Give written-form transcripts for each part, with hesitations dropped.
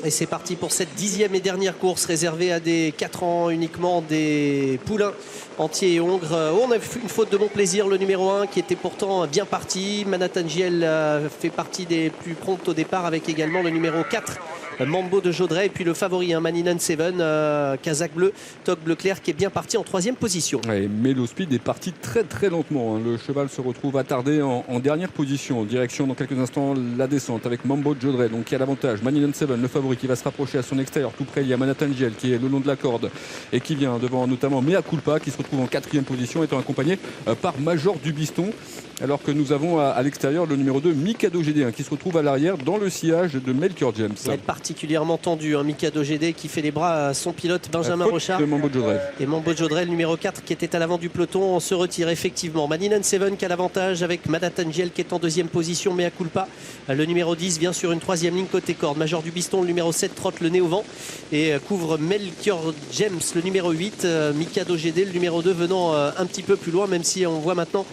Et c'est parti pour cette 10e et dernière course réservée à des 4 ans uniquement, des poulains entiers et hongres. On a fait une faute de bon plaisir, le numéro 1 qui était pourtant bien parti. Manatangel fait partie des plus promptes au départ avec également le numéro 4. Mambo de Jodrey et puis le favori Maninen Seven, Kazakh bleu, Toc bleu clair qui est bien parti en 3e position. Ouais, Melo Speed est parti très lentement. Le cheval se retrouve attardé en dernière position. Direction dans quelques instants la descente avec Mambo de Jodrey, donc qui a l'avantage. Maninen Seven, le favori qui va se rapprocher à son extérieur. Tout près, il y a Manatangel qui est le long de la corde et qui vient devant notamment Mea Culpa qui se retrouve en 4e position étant accompagné par Major Dubiston. Alors que nous avons à l'extérieur le numéro 2 Mikado GD qui se retrouve à l'arrière dans le sillage de Melchior James. Il est particulièrement tendu, Mikado GD qui fait les bras à son pilote Benjamin Rochard. Et Mambo Jodrey, le numéro 4 qui était à l'avant du peloton, se retire effectivement. Maninen Seven qui a l'avantage avec Manatangel qui est en 2e position, Mea Culpa. Le numéro 10 vient sur une 3e ligne côté corde. Major Dubiston, le numéro 7, trotte le nez au vent et couvre Melchior James, le numéro 8. Mikado GD, le numéro 2 venant un petit peu plus loin, même si on voit maintenant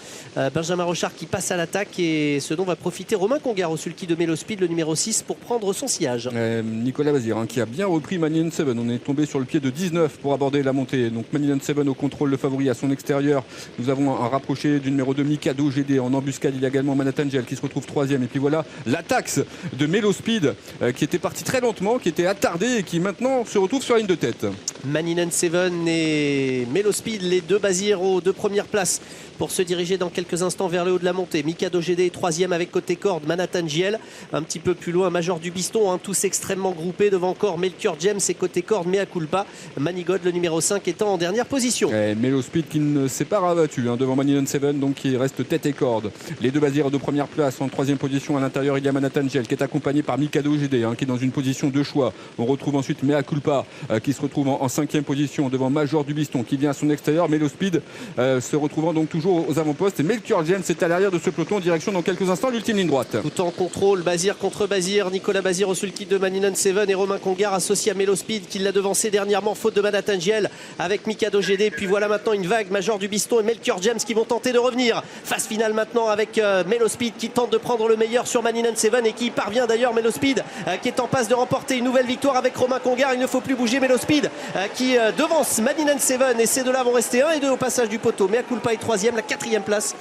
Benjamin Rochard qui passe à l'attaque et ce dont va profiter Romain Congar au sulky de Melo Speed, le numéro 6, pour prendre son sillage. Nicolas Bazir qui a bien repris Maninen Seven. On est tombé sur le pied de 19 pour aborder la montée. Donc Maninen Seven au contrôle, le favori à son extérieur. Nous avons un rapproché du numéro 2 Mikado GD. En embuscade, il y a également Manatangel qui se retrouve 3e. Et puis voilà l'attaque de Melo Speed qui était parti très lentement, qui était attardé et qui maintenant se retrouve sur la ligne de tête. Maninen Seven et Melo Speed, les deux Bazir aux 2 premières places pour se diriger dans quelques instants vers le haut de la montée. Mikado GD 3e avec côté corde, Manatangel un petit peu plus loin, Major Dubiston, tous extrêmement groupés devant encore Melchior James et côté corde Mea Culpa. Manigod, le numéro 5, étant en dernière position. Melo Speed qui ne s'est pas rabattu devant Maninen Seven, donc qui reste tête et corde. Les deux Bazirs de première place en 3e position. À l'intérieur, il y a Manatangel qui est accompagné par Mikado GD qui est dans une position de choix. On retrouve ensuite Mea Culpa qui se retrouve en 5e position devant Major Dubiston qui vient à son extérieur. Melo Speed se retrouvant donc toujours aux avant-postes et Melchior James est à l'arrière de ce peloton. Direction dans quelques instants l'ultime ligne droite. Tout en contrôle, Bazir contre Bazir, Nicolas Bazir au sulky de Maninen Seven et Romain Congar associé à Melo Speed qui l'a devancé dernièrement faute de Manatangel avec Mikado GD. Puis voilà maintenant une vague, Major Dubiston et Melchior James qui vont tenter de revenir. Phase finale maintenant avec Melo Speed qui tente de prendre le meilleur sur Maninen Seven et qui y parvient d'ailleurs. Melo Speed qui est en passe de remporter une nouvelle victoire avec Romain Congar. Il ne faut plus bouger. Melo Speed qui devance Maninen Seven et ces deux-là vont rester 1 et 2 au passage du poteau. Mea Culpa est 3e, la 4e place